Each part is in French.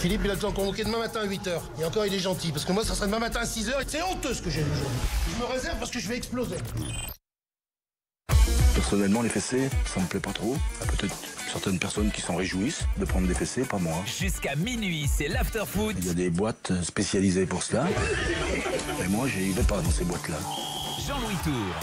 Philippe, il a le temps convoqué demain matin à 8h. Et encore, il est gentil, parce que moi, ça sera demain matin à 6h. C'est honteux ce que j'ai vu aujourd'hui. Je me réserve parce que je vais exploser. Personnellement, les fessées, ça me plaît pas trop. Il y a peut-être certaines personnes qui s'en réjouissent de prendre des fessées, pas moi. Jusqu'à minuit, c'est l'after-foot. Il y a des boîtes spécialisées pour cela. Et moi, j'y vais pas dans ces boîtes-là. Jean-Louis Tour.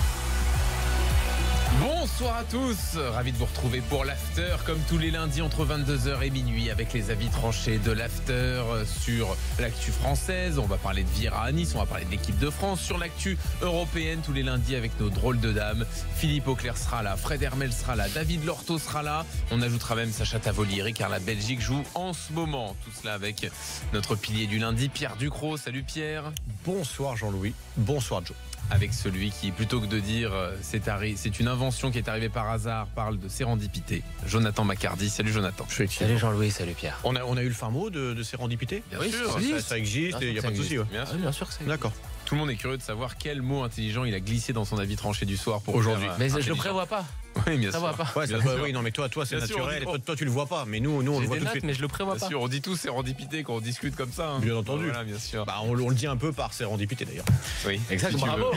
Bonsoir à tous, ravi de vous retrouver pour l'after comme tous les lundis entre 22h et minuit avec les avis tranchés de l'after sur l'actu française. On va parler de Vieira à Nice, on va parler de l'équipe de France, sur l'actu européenne tous les lundis avec nos drôles de dames. Philippe Auclair sera là, Fred Hermel sera là, David Lorto sera là. On ajoutera même Sacha Tavolieri car la Belgique joue en ce moment. Tout cela avec notre pilier du lundi, Pierre Ducrot. Salut Pierre. Bonsoir Jean-Louis, bonsoir Joe. Avec celui qui, plutôt que de dire c'est une invention qui est arrivée par hasard, parle de sérendipité. Jonathan Macardy. Salut Jonathan. Salut Jean-Louis, salut Pierre. On a eu le fin mot de sérendipité. Bien oui, sûr, ça existe et il n'y a pas de souci. Ouais. Bien sûr que ça existe. D'accord. Tout le monde est curieux de savoir quel mot intelligent il a glissé dans son avis tranché du soir pour aujourd'hui. Mais je le prévois pas. Oui, bien sûr. Voit pas. Ouais, oui, non, mais toi c'est bien naturel. Sûr, toi, tu le vois pas, mais nous, on le voit tout de suite. Mais je le prévois bien pas. sûr, on dit tous sérendipité quand on discute comme ça. Hein. Bien entendu. Voilà, bien sûr. Bah, on le dit un peu par sérendipité d'ailleurs. Oui, exactement. Si bravo.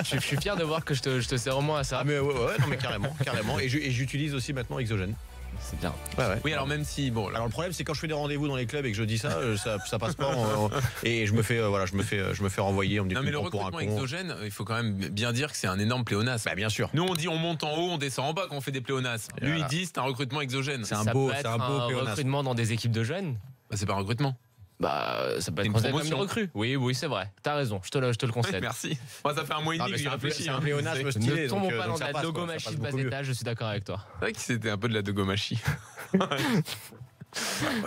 Je suis fier de voir que je te sers au moins à ça. Ah, mais ouais, non, mais carrément. Et j'utilise aussi maintenant Exogène. C'est bien. Ouais. Oui, alors même si bon. Alors le problème, c'est quand je fais des rendez-vous dans les clubs et que je dis ça, ça passe pas. Et je me fais renvoyer. On me dit non, mais le recrutement exogène, il faut quand même bien dire que c'est un énorme pléonasme. Bah, bien sûr. Nous, on dit on monte en haut, on descend en bas quand on fait des pléonasmes. Lui, voilà. Il dit c'est un recrutement exogène. C'est un beau pléonasme. Recrutement dans des équipes de jeunes. Bah, c'est pas un recrutement. Bah, ça peut être considéré comme une recrue. Oui, c'est vrai. T'as raison, je te le concède. Merci. Moi, ça fait un mois et demi que j'y réfléchis. C'est un pléonasme stylé. Ne tombons pas dans de la logomachie de bas étage, je suis d'accord avec toi. C'est vrai que c'était un peu de la logomachie.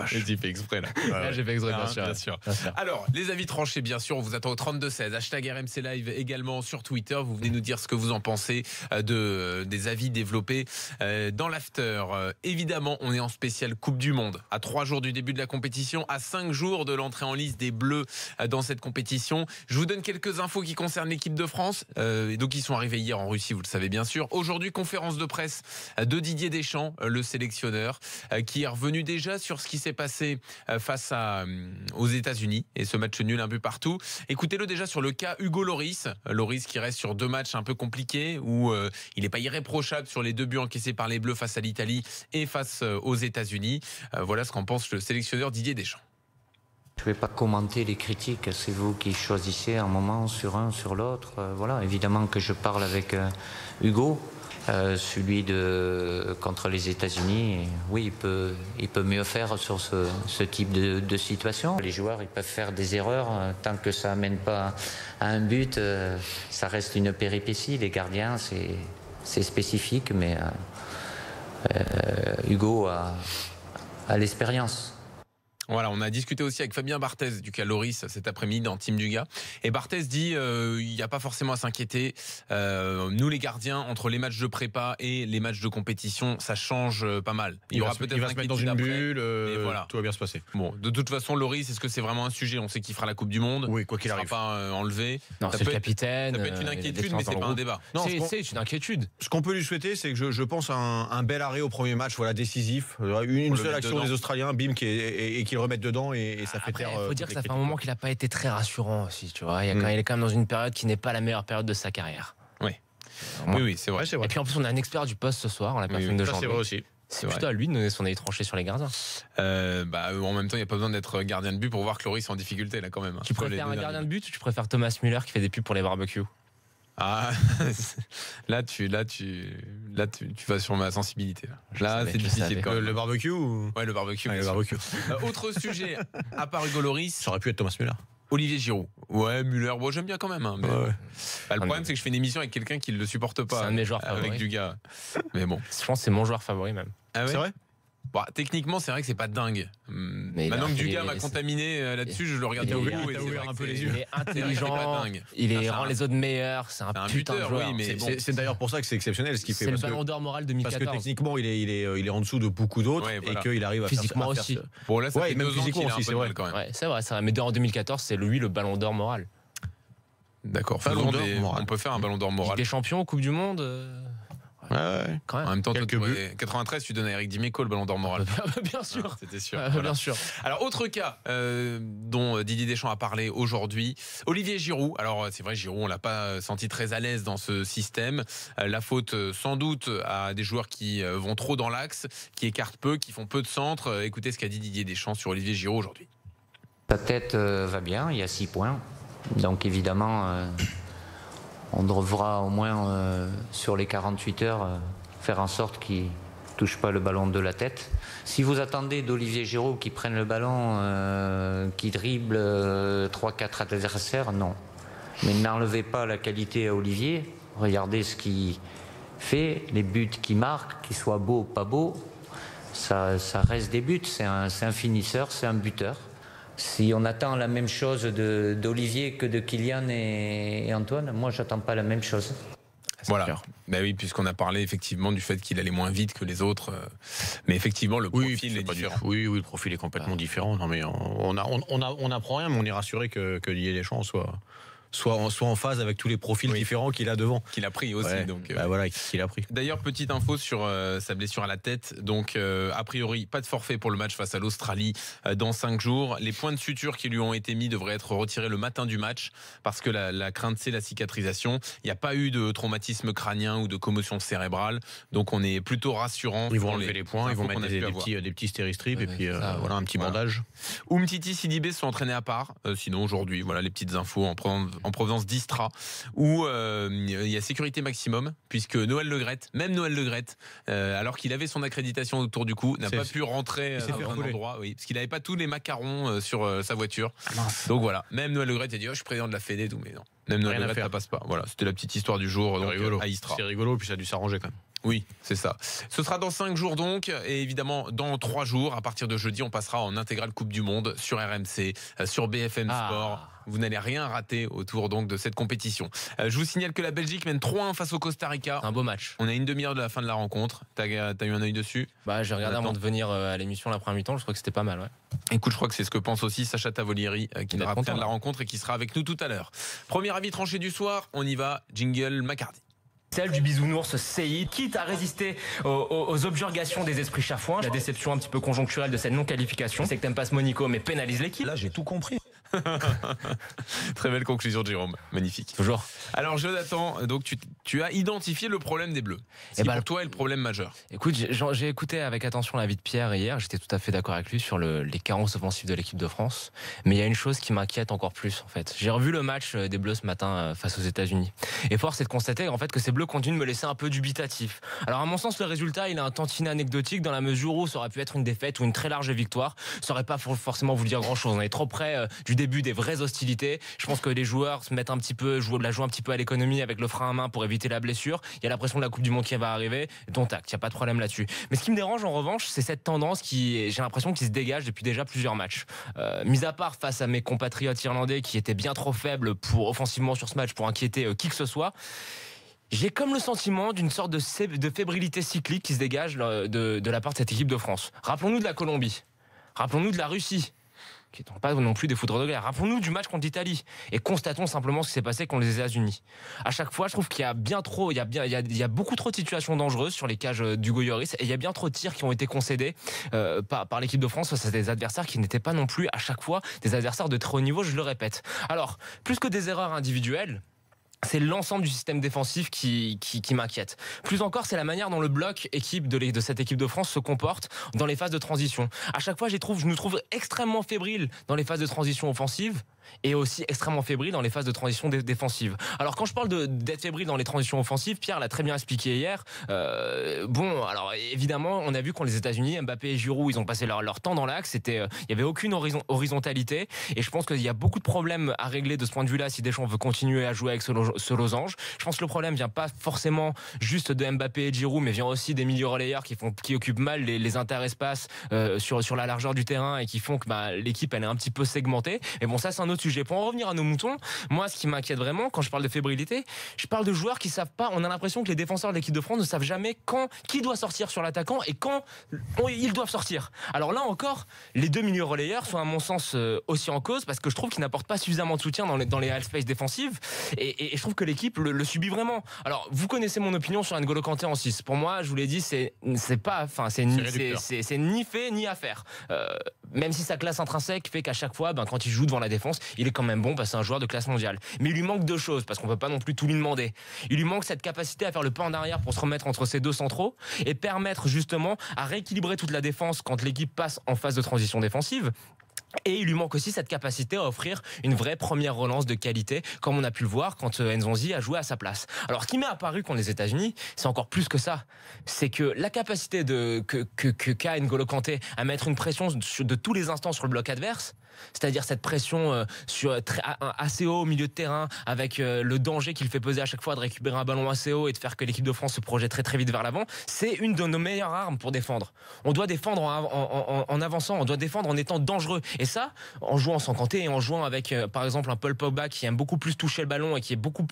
J'ai fait exprès là. Là, j'ai fait exprès, bien sûr. Alors, les avis tranchés, bien sûr, on vous attend au 32-16. Hashtag RMC Live également sur Twitter. Vous venez nous dire ce que vous en pensez des avis développés dans l'after. Évidemment, on est en spécial Coupe du Monde. À 3 jours du début de la compétition, à 5 jours de l'entrée en lice des Bleus dans cette compétition. Je vous donne quelques infos qui concernent l'équipe de France. Donc, ils sont arrivés hier en Russie, vous le savez bien sûr. Aujourd'hui, conférence de presse de Didier Deschamps, le sélectionneur, qui est revenu déjà sur ce qui s'est passé face aux États-Unis et ce match nul un but partout. Écoutez-le déjà sur le cas Hugo Lloris. Lloris qui reste sur 2 matchs un peu compliqués où il n'est pas irréprochable sur les 2 buts encaissés par les Bleus face à l'Italie et face aux États-Unis. Voilà ce qu'en pense le sélectionneur Didier Deschamps. Je ne vais pas commenter les critiques, c'est vous qui choisissez un moment sur un, sur l'autre. Voilà, évidemment que je parle avec Hugo. Celui contre les États-Unis, oui, il peut mieux faire sur ce type de situation. Les joueurs, ils peuvent faire des erreurs tant que ça n'amène pas à un but. Ça reste une péripétie. Les gardiens, c'est spécifique, mais Hugo a l'expérience. Voilà, on a discuté aussi avec Fabien Barthez du cas Lloris cet après-midi dans Team Dugas. Et Barthez dit il n'y a pas forcément à s'inquiéter. Nous les gardiens, entre les matchs de prépa et les matchs de compétition, ça change pas mal. Il va se mettre dans une bulle, voilà. Tout va bien se passer. Bon, de toute façon, Lloris, est-ce que c'est vraiment un sujet? On sait qu'il fera la Coupe du Monde. Oui, quoi qu'il arrive. Il ne sera pas enlevé. Non, c'est le capitaine. Ça peut être une inquiétude, mais c'est pas un débat. C'est une inquiétude. Ce qu'on peut lui souhaiter, c'est que je pense à un bel arrêt au premier match, voilà, décisif. Une seule action des Australiens, bim, et qui le remettent dedans et ça fait taire. Il faut dire que ça fait un moment qu'il n'a pas été très rassurant aussi, tu vois. Il est quand même dans une période qui n'est pas la meilleure période de sa carrière. Oui, c'est vrai. Et puis en plus, on a un expert du poste ce soir, on la personne de Jean. C'est vrai aussi. C'est plutôt à lui de donner son avis tranché sur les gardiens. En même temps, il n'y a pas besoin d'être gardien de but pour voir que Lloris est en difficulté là quand même. Tu préfères un gardien de but ou tu préfères Thomas Müller qui fait des pubs pour les barbecues? Ah, là tu vas sur ma sensibilité. Là, c'est difficile quand même. Le barbecue ou... Ouais, le barbecue. Ouais, le barbecue. Autre sujet, à part Hugo Lloris. Ça aurait pu être Thomas Müller. Olivier Giroud. Ouais, Müller, bon, j'aime bien quand même. Hein, mais... ouais. Le problème, c'est que je fais une émission avec quelqu'un qui ne le supporte pas. C'est un de mes joueurs favoris. Avec du gars. Mais bon. Je pense que c'est mon joueur favori même. Ah ouais, c'est vrai? Bon, techniquement, c'est vrai que c'est pas dingue. Mais maintenant que Dugas m'a contaminé là-dessus, je le regarde de haut. Il a ouvert un peu les yeux. Il est intelligent, il rend les autres meilleurs. C'est un putain de joueur. Oui, mais bon. C'est d'ailleurs pour ça que c'est exceptionnel ce qu'il fait. C'est le ballon d'or moral 2014. Parce que techniquement, il est en dessous de beaucoup d'autres et qu'il arrive à physiquement faire aussi. Bon, là, ça fait même 2 ans physiquement qu'il a un aussi, peu de mal quand même. Ouais, c'est vrai. Mais en 2014, c'est lui le ballon d'or moral. D'accord. On peut faire un ballon d'or moral. Des champions, Coupe du Monde. Ouais. Quand même. En même temps, toi, Quelques buts. 93, tu donnes à Eric Dimeco le ballon d'or moral. Bien sûr. C'était sûr. Bien sûr. Alors, autre cas dont Didier Deschamps a parlé aujourd'hui, Olivier Giroud. Alors, c'est vrai, Giroud, on l'a pas senti très à l'aise dans ce système. La faute, sans doute, à des joueurs qui vont trop dans l'axe, qui écartent peu, qui font peu de centres. Écoutez ce qu'a dit Didier Deschamps sur Olivier Giroud aujourd'hui. La tête va bien, il y a 6 points. Donc évidemment, on devra au moins sur les 48 heures faire en sorte qu'il ne touche pas le ballon de la tête. Si vous attendez d'Olivier Giroud qui prenne le ballon, qui dribble 3-4 adversaires, non. Mais n'enlevez pas la qualité à Olivier. Regardez ce qu'il fait, les buts qu'il marque, qu'ils soient beaux ou pas beaux, ça reste des buts. C'est un finisseur, c'est un buteur. Si on attend la même chose d'Olivier que de Kylian et Antoine, moi j'attends pas la même chose. Voilà. Ben oui, puisqu'on a parlé effectivement du fait qu'il allait moins vite que les autres, mais effectivement le profil est différent. Oui, le profil est complètement différent. Non mais on apprend rien, mais on est rassuré que Didier Deschamps soit en phase avec tous les profils différents qu'il a devant. Qu'il a pris aussi. Ouais, donc, voilà, qu'il a pris. D'ailleurs, petite info sur sa blessure à la tête. Donc, a priori, pas de forfait pour le match face à l'Australie dans 5 jours. Les points de suture qui lui ont été mis devraient être retirés le matin du match parce que la crainte, c'est la cicatrisation. Il n'y a pas eu de traumatisme crânien ou de commotion cérébrale. Donc, on est plutôt rassurant. Ils vont enlever les points, ils vont mettre des petits stéristrips et puis voilà, un petit bandage. Umtiti, Sidibé se sont entraînés à part. Sinon, aujourd'hui, voilà les petites infos en provenance d'Istra, où il y a sécurité maximum, puisque Noël Le Graët, alors qu'il avait son accréditation autour du cou, n'a pas pu rentrer dans un endroit, parce qu'il n'avait pas tous les macarons sur sa voiture. Donc voilà, même Noël Le Graët a dit, je suis président de la Fédé, tout, mais non. Même Noël Le Graët, ça passe pas. Voilà, c'était la petite histoire du jour donc, à Istra. C'est rigolo, puis ça a dû s'arranger quand même. Oui, c'est ça. Ce sera dans 5 jours donc, et évidemment dans 3 jours, à partir de jeudi, on passera en intégrale Coupe du Monde sur RMC, sur BFM Sport. Vous n'allez rien rater autour donc de cette compétition. Je vous signale que la Belgique mène 3-1 face au Costa Rica. Un beau match. On a une demi-heure de la fin de la rencontre. T'as eu un œil dessus? J'ai regardé avant de venir à l'émission la première mi-temps. Je crois que c'était pas mal. Ouais. Écoute, je crois que c'est ce que pense aussi Sacha Tavolieri, qui nous rappelle de la rencontre et qui sera avec nous tout à l'heure. Premier avis tranché du soir, on y va. Jingle McCarthy. Celle du bisounours Seyid, quitte à résister aux objurgations des esprits chafouins. La déception un petit peu conjoncturelle de cette non-qualification, c'est que t'aimes pas ce Monico, mais pénalise l'équipe. Là, j'ai tout compris. Très belle conclusion de Jérôme, magnifique. Toujours. Alors Jonathan, donc tu as identifié le problème des Bleus. C'est pour toi est le problème majeur. Écoute, j'ai écouté avec attention l'avis de Pierre hier, j'étais tout à fait d'accord avec lui sur les carences offensives de l'équipe de France, mais il y a une chose qui m'inquiète encore plus en fait. J'ai revu le match des Bleus ce matin face aux États-Unis et force est de constater en fait que ces Bleus continuent de me laisser un peu dubitatif. Alors à mon sens le résultat il est un tantinet anecdotique dans la mesure où ça aurait pu être une défaite ou une très large victoire, ça aurait pas forcément voulu dire grand chose. On est trop près du début des vraies hostilités. Je pense que les joueurs se mettent un petit peu, jouent un petit peu à l'économie avec le frein à main pour éviter la blessure. Il y a la pression de la Coupe du Monde qui va arriver. Donc tac, il n'y a pas de problème là-dessus. Mais ce qui me dérange en revanche, c'est cette tendance j'ai l'impression qui se dégage depuis déjà plusieurs matchs. Mis à part face à mes compatriotes irlandais qui étaient bien trop faibles offensivement sur ce match pour inquiéter qui que ce soit. J'ai comme le sentiment d'une sorte de fébrilité cyclique qui se dégage de la part de cette équipe de France. Rappelons-nous de la Colombie. Rappelons-nous de la Russie, qui n'étant pas non plus des foudres de guerre. Rappelons-nous du match contre l'Italie et constatons simplement ce qui s'est passé contre les États-Unis. À chaque fois, je trouve qu'il y a bien trop, il y a beaucoup trop de situations dangereuses sur les cages d'Hugo Lloris et il y a bien trop de tirs qui ont été concédés par l'équipe de France face à des adversaires qui n'étaient pas non plus à chaque fois des adversaires de très haut niveau, je le répète. Alors, plus que des erreurs individuelles, c'est l'ensemble du système défensif qui m'inquiète. Plus encore, c'est la manière dont le bloc équipe de cette équipe de France se comporte dans les phases de transition. À chaque fois, je nous trouve extrêmement fébriles dans les phases de transition offensive et aussi extrêmement fébrile dans les phases de transition défensive. Alors quand je parle d'être fébrile dans les transitions offensives, Pierre l'a très bien expliqué hier. Alors évidemment, on a vu quand les États-Unis, Mbappé et Giroud, ils ont passé leur temps dans l'axe. Il y avait aucune horizontalité et je pense qu'il y a beaucoup de problèmes à régler de ce point de vue-là si Deschamps veut continuer à jouer avec ce losange. Je pense que le problème vient pas forcément juste de Mbappé et Giroud, mais vient aussi des milieux relayeurs qui occupent mal les interespaces sur la largeur du terrain et qui font que l'équipe elle est un petit peu segmentée. Mais bon, ça c'est un autre autre sujet. Pour en revenir à nos moutons, moi, ce qui m'inquiète vraiment, quand je parle de fébrilité, je parle de joueurs qui savent pas. On a l'impression que les défenseurs de l'équipe de France ne savent jamais qui doit sortir sur l'attaquant et quand ils doivent sortir. Alors là encore, les deux milieux relayeurs sont à mon sens aussi en cause parce que je trouve qu'ils n'apportent pas suffisamment de soutien dans les half space défensives et je trouve que l'équipe le subit vraiment. Alors, vous connaissez mon opinion sur N'Golo Kanté en 6. Pour moi, je vous l'ai dit, c'est ni fait ni à faire. Même si sa classe intrinsèque fait qu'à chaque fois, quand il joue devant la défense, il est quand même bon parce que c'est un joueur de classe mondiale. Mais il lui manque 2 choses parce qu'on peut pas non plus tout lui demander. Il lui manque cette capacité à faire le pas en arrière pour se remettre entre ses 2 centraux et permettre justement à rééquilibrer toute la défense quand l'équipe passe en phase de transition défensive. Et il lui manque aussi cette capacité à offrir une vraie première relance de qualité, comme on a pu le voir quand Nzonzi a joué à sa place. Alors, ce qui m'est apparu contre les États-Unis, c'est encore plus que ça. C'est que la capacité qu'a N'Golo Kanté à mettre une pression de tous les instants sur le bloc adverse, c'est-à-dire cette pression assez haut au milieu de terrain, avec le danger qu'il fait peser à chaque fois de récupérer un ballon assez haut et de faire que l'équipe de France se projette très très vite vers l'avant, c'est une de nos meilleures armes pour défendre. On doit défendre en avançant, on doit défendre en étant dangereux. Et ça, en jouant sans Kanté et en jouant avec, par exemple, un Paul Pogba qui aime beaucoup plus toucher le ballon et qui est beaucoup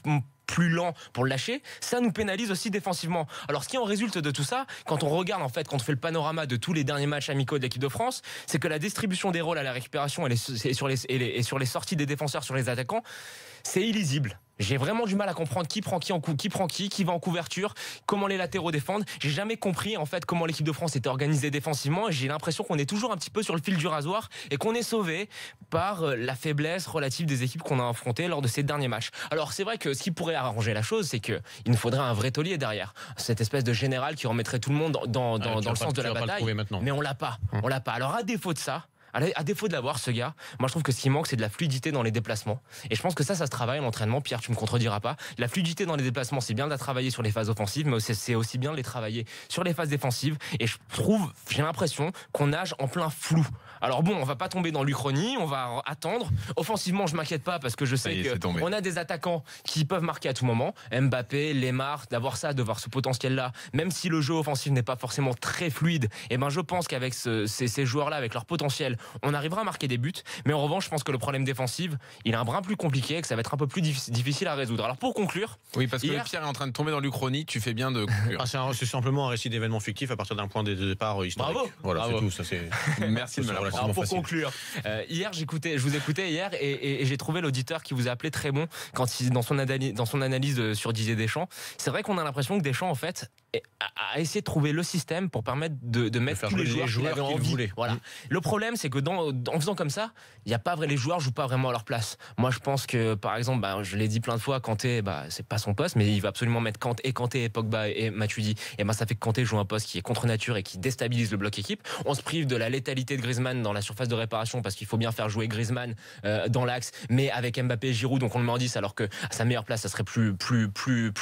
plus lent pour le lâcher, ça nous pénalise aussi défensivement. Alors ce qui en résulte de tout ça, quand on regarde en fait, quand on fait le panorama de tous les derniers matchs amicaux de l'équipe de France, c'est que la distribution des rôles à la récupération et sur les sorties des défenseurs sur les attaquants, c'est illisible. J'ai vraiment du mal à comprendre qui prend qui va en couverture, comment les latéraux défendent. J'ai jamais compris en fait comment l'équipe de France était organisée défensivement. J'ai l'impression qu'on est toujours un petit peu sur le fil du rasoir et qu'on est sauvé par la faiblesse relative des équipes qu'on a affrontées lors de ces derniers matchs. Alors c'est vrai que ce qui pourrait arranger la chose, c'est qu'il nous faudrait un vrai taulier derrière, cette espèce de général qui remettrait tout le monde dans le sens de la bataille. Mais on l'a pas. Alors à défaut de ça, à défaut de l'avoir, ce gars, moi je trouve que ce qui manque, c'est de la fluidité dans les déplacements. Et je pense que ça se travaille en entraînement. Pierre, tu me contrediras pas. La fluidité dans les déplacements, c'est bien de la travailler sur les phases offensives, mais c'est aussi bien de les travailler sur les phases défensives. Et j'ai l'impression qu'on nage en plein flou. Alors bon, on va pas tomber dans l'Uchronie, on va attendre. Offensivement, je m'inquiète pas parce que je sais qu'on a des attaquants qui peuvent marquer à tout moment. Mbappé, Lemar, de voir ce potentiel-là, même si le jeu offensif n'est pas forcément très fluide, et je pense qu'avec ces joueurs-là, avec leur potentiel, on arrivera à marquer des buts. Mais en revanche, je pense que le problème défensif, il est un brin plus compliqué et que ça va être un peu plus difficile à résoudre. Alors pour conclure... Oui, parce que Pierre est en train de tomber dans l'Uchronie, tu fais bien de conclure. C'est simplement un récit d'événements fictifs à partir d'un point de départ historique. Bravo. Voilà, Bravo. c'est tout. Ça, c'est... Merci de me l'avoir. Alors pour conclure, hier je vous écoutais hier et j'ai trouvé l'auditeur qui vous a appelé très bon quand dans son analyse sur Didier Deschamps. C'est vrai qu'on a l'impression que Deschamps en fait a essayé de trouver le système pour permettre de mettre tous les joueurs qu'il avait envie. Voilà. Le problème c'est que en faisant comme ça, il y a pas vrai, les joueurs jouent pas vraiment à leur place. Moi je pense que par exemple, je l'ai dit plein de fois, Kanté, c'est pas son poste, mais il va absolument mettre Kanté et Pogba et Matuidi. Et ça fait que Kanté joue un poste qui est contre nature et qui déstabilise le bloc équipe. On se prive de la létalité de Griezmann dans la surface de réparation parce qu'il faut bien faire jouer Griezmann dans l'axe, mais avec Mbappé et Giroud, donc on le met en 10 alors que à sa meilleure place ça serait plus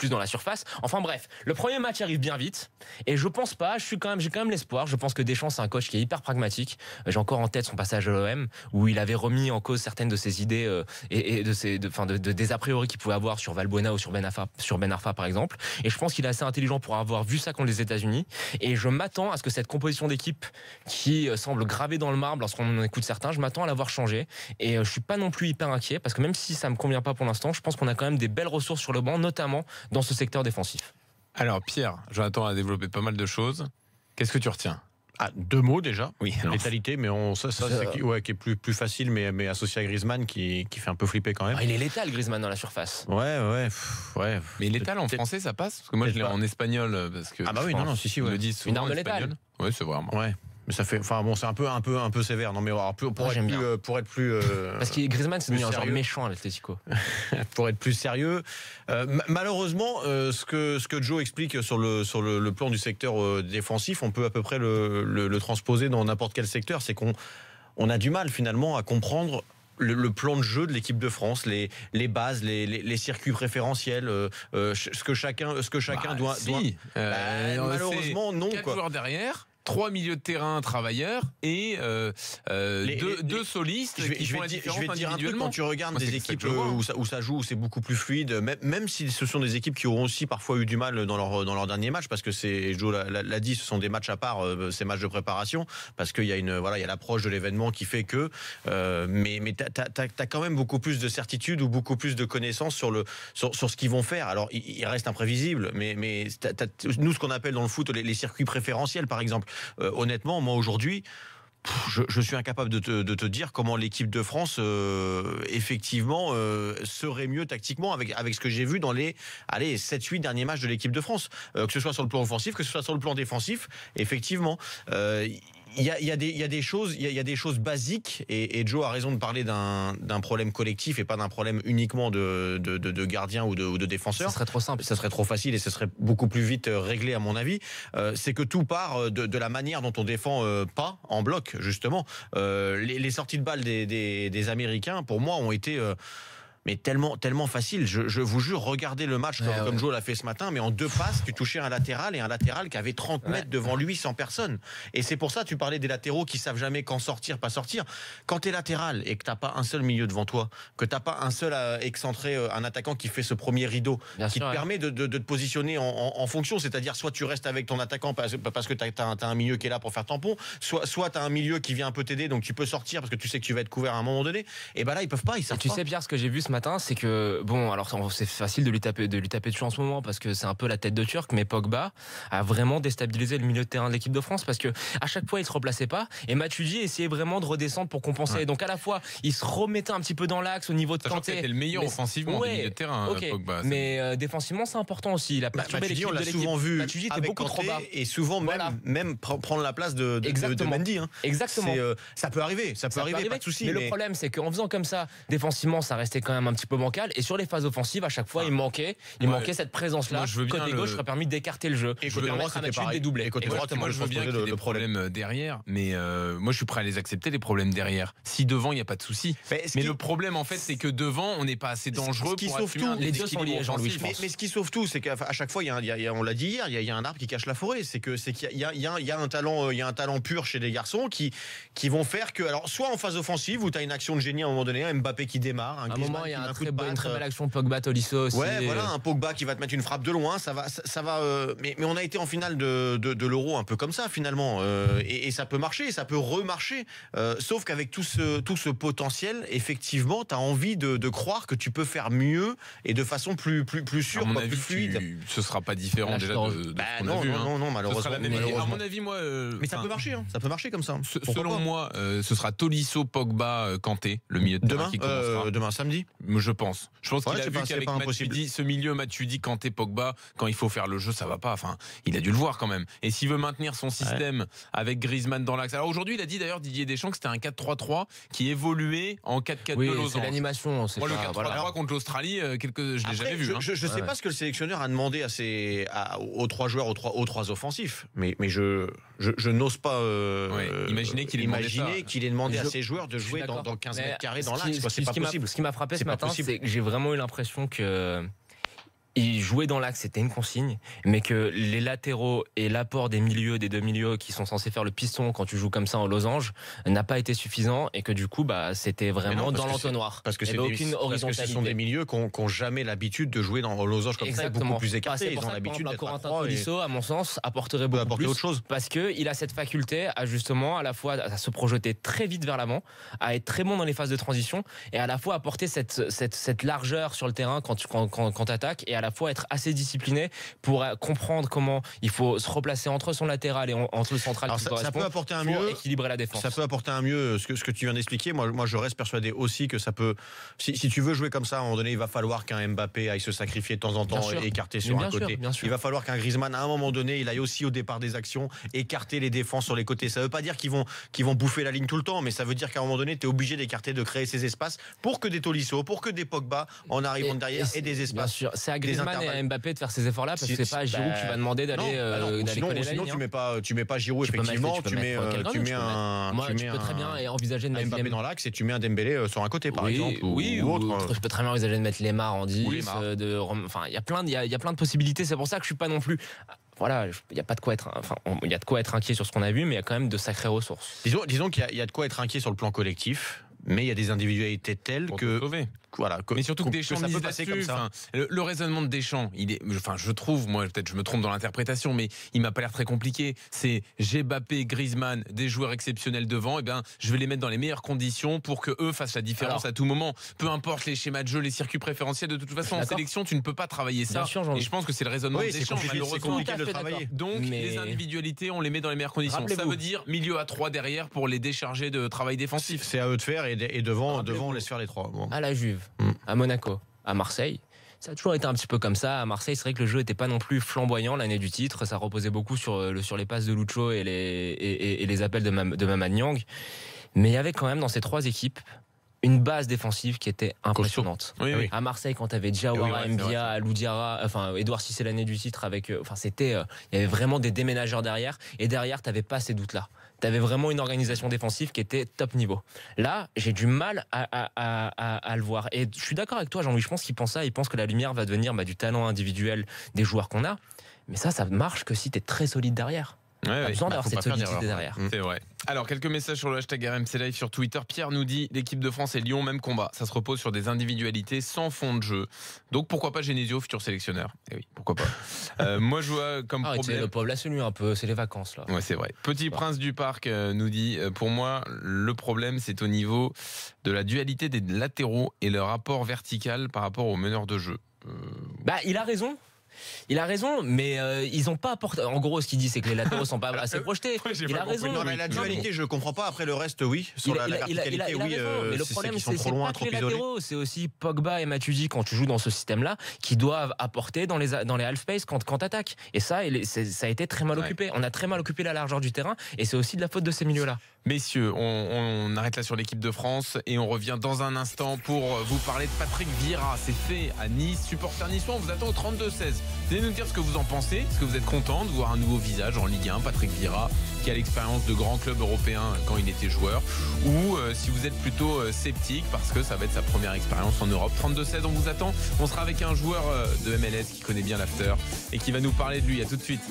dans la surface. Enfin bref, le premier match arrive bien vite et je pense pas, j'ai quand même l'espoir. Je pense que Deschamps c'est un coach qui est hyper pragmatique. J'ai encore en tête son passage à l'OM où il avait remis en cause certaines de ses idées et des a priori qu'il pouvait avoir sur Valbuena ou sur Ben Arfa par exemple. Et je pense qu'il est assez intelligent pour avoir vu ça contre les États-Unis. Et je m'attends à ce que cette composition d'équipe qui semble gravée dans le marbre lorsqu'on écoute certains, je m'attends à l'avoir changé. Et je suis pas non plus hyper inquiet parce que même si ça me convient pas pour l'instant, je pense qu'on a quand même des belles ressources sur le banc, notamment dans ce secteur défensif. Alors Pierre, Jonathan a développé pas mal de choses. Qu'est-ce que tu retiens ? 2 mots déjà. Oui. Létalité, mais ça c'est qui est plus facile, mais associé à Griezmann qui fait un peu flipper quand même. Il est létal Griezmann dans la surface. Ouais. Mais létal en français ça passe parce que moi je l'ai en espagnol parce que. Ah bah oui, non, si. Ils le disent souvent. Une arme en espagnol. létale. Ouais, c'est vraiment. Ouais. Mais ça fait, c'est un peu sévère. Non, mais pour être plus. Parce que Griezmann c'est devenu un genre méchant à l'Atlético. Pour être plus sérieux, malheureusement, ce que Joe explique sur le plan du secteur défensif, on peut à peu près le transposer dans n'importe quel secteur. C'est qu'on a du mal finalement à comprendre le plan de jeu de l'équipe de France, les bases, les circuits préférentiels, ce que chacun doit. Si. Malheureusement, non. 4 joueurs derrière. 3 milieux de terrain travailleurs et deux solistes qui font la différence individuellement. Quand tu regardes des équipes où ça joue, où c'est beaucoup plus fluide, même si ce sont des équipes qui auront aussi parfois eu du mal dans leur dernier match, parce que Joe l'a dit, ce sont des matchs à part, ces matchs de préparation, parce qu'il y a il y a l'approche de l'événement qui fait que, mais t'as quand même beaucoup plus de certitude ou beaucoup plus de connaissances sur ce qu'ils vont faire. Alors il reste imprévisible, mais nous, ce qu'on appelle dans le foot les circuits préférentiels, par exemple. Honnêtement, moi aujourd'hui, je suis incapable de te dire comment l'équipe de France effectivement serait mieux tactiquement avec ce que j'ai vu dans les 7-8 derniers matchs de l'équipe de France, que ce soit sur le plan offensif, que ce soit sur le plan défensif. Effectivement, il y a des choses basiques, et Joe a raison de parler d'un problème collectif et pas d'un problème uniquement de gardien ou de défenseur. Ce serait trop simple, ça serait trop facile et ce serait beaucoup plus vite réglé à mon avis. C'est que tout part de la manière dont on défend pas en bloc, justement. Les sorties de balles des Américains, pour moi, ont été mais tellement facile. Je vous jure, regardez le match comme Joe l'a fait ce matin, mais en 2 passes, tu touchais un latéral qui avait 30 mètres devant lui sans personne. Et c'est pour ça, tu parlais des latéraux qui savent jamais quand sortir, pas sortir. Quand t'es latéral et que t'as pas un seul milieu devant toi, que t'as pas un seul excentré, un attaquant qui fait ce premier rideau, te permet de te positionner en fonction, c'est-à-dire soit tu restes avec ton attaquant parce que t'as un milieu qui est là pour faire tampon, soit t'as un milieu qui vient un peu t'aider, donc tu peux sortir parce que tu sais que tu vas être couvert à un moment donné. Et là, ils peuvent pas, ils savent pas. Tu sais, Pierre, ce que j'ai vu ce matin, c'est que bon, alors c'est facile de lui taper dessus en ce moment parce que c'est un peu la tête de Turc, mais Pogba a vraiment déstabilisé le milieu de terrain de l'équipe de France parce que à chaque fois il se replaçait pas et Matuidi essayait vraiment de redescendre pour compenser. Donc à la fois il se remettait un petit peu dans l'axe au niveau de Kanté. C'était le meilleur offensivement du milieu de terrain, Pogba. Mais défensivement c'est important aussi. Il a perturbé l'équipe. On l'a souvent vu Matuidi était beaucoup trop bas et souvent même prendre la place de Mendy. Exactement. Ça peut arriver, pas de souci. Mais le problème c'est qu'en faisant comme ça défensivement ça restait quand même un petit peu bancal, et sur les phases offensives à chaque fois il manquait cette présence là. Côté gauche serait permis d'écarter le jeu, et côté droit c'était pareil, dédoubler. et côté droit moi je veux bien qu'il y ait des problèmes derrière, mais moi je suis prêt à les accepter, les problèmes derrière, si devant il n'y a pas de souci. Mais le problème en fait c'est que devant on n'est pas assez dangereux pour assumer un les deux sont liés, Jean-Louis. Mais ce qui sauve tout, c'est qu'à chaque fois on l'a dit hier, il y a un arbre qui cache la forêt. C'est qu'il y a un talent pur chez les garçons qui vont faire que, alors soit en phase offensive où tu as une action de génie à un moment donné, un Mbappé qui démarre, un moment il y a une très belle action Pogba Tolisso aussi. Ouais, voilà, un Pogba qui va te mettre une frappe de loin, ça va mais on a été en finale de l'Euro un peu comme ça finalement, et ça peut marcher, ça peut remarcher, sauf qu'avec tout ce potentiel, effectivement, tu as envie de croire que tu peux faire mieux et de façon plus sûre, plus fluide. Ce sera pas différent déjà de ce qu'on a vu. Non, malheureusement. À mon avis, moi, mais ça peut marcher, hein. Ça peut marcher comme ça. Selon moi, ce sera Tolisso, Pogba, Kanté, le milieu de terrain qui commencera demain samedi. Je pense qu'il a vu qu'avec Matuidi, ce milieu Matuidi, Kanté, Pogba, quand il faut faire le jeu, ça va pas. Enfin, il a dû le voir quand même. Et s'il veut maintenir son système avec Griezmann dans l'axe. Alors aujourd'hui, il a dit d'ailleurs Didier Deschamps que c'était un 4-3-3 qui évoluait en 4-4 de Losange. C'est l'animation. Moi, le 4-3-3 contre l'Australie, je l'ai jamais vu. Je sais pas ce que le sélectionneur a demandé aux 3 joueurs, aux 3 offensifs, mais je n'ose pas imaginer qu'il ait demandé à ses joueurs de jouer dans 15 mètres carrés dans l'axe. C'est pas possible. Ce qui m'a frappé ce matin, c'est que j'ai vraiment eu l'impression que il jouait dans l'axe, c'était une consigne, mais que les latéraux et l'apport des deux milieux qui sont censés faire le piston quand tu joues comme ça en losange n'a pas été suffisant, et que du coup c'était vraiment dans l'entonnoir. Parce que ce sont des milieux qui n'ont jamais l'habitude de jouer dans losange comme ça, beaucoup plus écartés. Ils ont l'habitude d'être Corentin Tolisso, à mon sens, apporterait beaucoup plus, autre chose, parce que il a cette faculté à justement à la fois à se projeter très vite vers l'avant, à être très bon dans les phases de transition, et à la fois apporter cette largeur sur le terrain quand t'attaques, et à la fois être assez discipliné pour comprendre comment il faut se replacer entre son latéral et entre le central. Alors ça peut apporter un mieux, équilibrer la défense. Ça peut apporter un mieux, ce que tu viens d'expliquer. Moi je reste persuadé aussi que ça peut, si tu veux jouer comme ça, à un moment donné, il va falloir qu'un Mbappé aille se sacrifier de temps en temps, écarter sur un côté. Il va falloir qu'un Griezmann, à un moment donné, il aille aussi au départ des actions, écarter les défenses sur les côtés. Ça veut pas dire qu'ils vont bouffer la ligne tout le temps, mais ça veut dire qu'à un moment donné, tu es obligé d'écarter, de créer ces espaces pour que des Tolisso, pour que des Pogba en arrivant derrière et des espaces. Bien sûr, c'est à Griezmann et à Mbappé de faire ces efforts-là, parce que c'est pas à Giroud qui va demander d'aller coller la ligne. Sinon, tu mets pas Giroud, effectivement, tu mets un. Tu peux très bien envisager de mettre Mbappé dans l'axe et tu mets un Dembélé sur un côté, par exemple. Oui, ou autre. Tu peux très bien envisager de mettre Lemar en 10. Enfin, il y a plein de possibilités. C'est pour ça que je suis pas non plus voilà, il y a pas de quoi être, il y a de quoi être inquiet sur ce qu'on a vu, mais il y a quand même de sacrées ressources. Disons qu'il y a de quoi être inquiet sur le plan collectif, mais il y a des individualités telles Pour te que sauver. voilà, Mais surtout que Deschamps ça peut mise passer là-dessus. comme ça. Le raisonnement de Deschamps, je trouve, moi peut-être je me trompe dans l'interprétation, mais il m'a pas l'air très compliqué. C'est j'ai Mbappé, Griezmann, des joueurs exceptionnels devant, et bien je vais les mettre dans les meilleures conditions pour que eux fassent la différence à tout moment. Peu importe les schémas de jeu, les circuits préférentiels, de toute façon en sélection tu ne peux pas travailler ça. Bien sûr, et je pense que c'est le raisonnement de Deschamps. C'est Malheureusement, compliqué de travailler. donc les individualités, on les met dans les meilleures conditions. Ça veut dire milieu à 3 derrière pour les décharger de travail défensif. C'est à eux de faire et devant on laisse faire les 3. Bon. À la Juve, à Monaco, à Marseille. Ça a toujours été un petit peu comme ça. À Marseille, c'est vrai que le jeu n'était pas non plus flamboyant l'année du titre. Ça reposait beaucoup sur les passes de Lucho et les appels de Mamad Niang. Mais il y avait quand même dans ces 3 équipes une base défensive qui était impressionnante. Oui. À Marseille, quand tu avais Diawara, Mbia, Loudiara, Edouard Cissé l'année du titre avec, il y avait vraiment des déménageurs derrière. Et derrière, tu n'avais pas ces doutes-là. Tu avais vraiment une organisation défensive qui était top niveau. Là, j'ai du mal à le voir. Et je suis d'accord avec toi, Jean-Louis. Je pense qu'il pense ça. Il pense que la lumière va devenir du talent individuel des joueurs qu'on a. Mais ça marche que si tu es très solide derrière. T'as besoin d'avoir cette solidité derrière. C'est vrai. Alors, quelques messages sur le hashtag RMC Live sur Twitter. Pierre nous dit l'équipe de France et Lyon, même combat. Ça se repose sur des individualités sans fond de jeu. Donc, pourquoi pas Genesio, futur sélectionneur? Eh oui, pourquoi pas. Moi, je vois comme problème. Le pauvre, là, un peu, c'est les vacances, là. Ouais, c'est vrai. Petit Prince du Parc nous dit pour moi, le problème, c'est au niveau de la dualité des latéraux et le rapport vertical par rapport aux meneurs de jeu. Il a raison. Il a raison, mais ils n'ont pas apporté. En gros, ce qu'il dit, c'est que les latéraux sont pas assez projetés. Il a raison. Non, mais la dualité, je comprends pas. Après le reste, oui. Sur la verticalité, oui. Mais le problème, c'est pas que les latéraux, c'est aussi Pogba et Matuidi quand tu joues dans ce système-là qui doivent apporter dans les half space quand t'attaques. Et ça a été très mal occupé. On a très mal occupé la largeur du terrain, et c'est aussi de la faute de ces milieux-là. Messieurs, on arrête là sur l'équipe de France et on revient dans un instant pour vous parler de Patrick Vieira. C'est fait à Nice, supporter niçois, on vous attend au 32-16. Venez nous dire ce que vous en pensez, est-ce que vous êtes content de voir un nouveau visage en Ligue 1, Patrick Vieira, qui a l'expérience de grands clubs européens quand il était joueur, ou si vous êtes plutôt sceptique parce que ça va être sa première expérience en Europe. 32-16, on vous attend. On sera avec un joueur de MLS qui connaît bien l'after et qui va nous parler de lui. À tout de suite.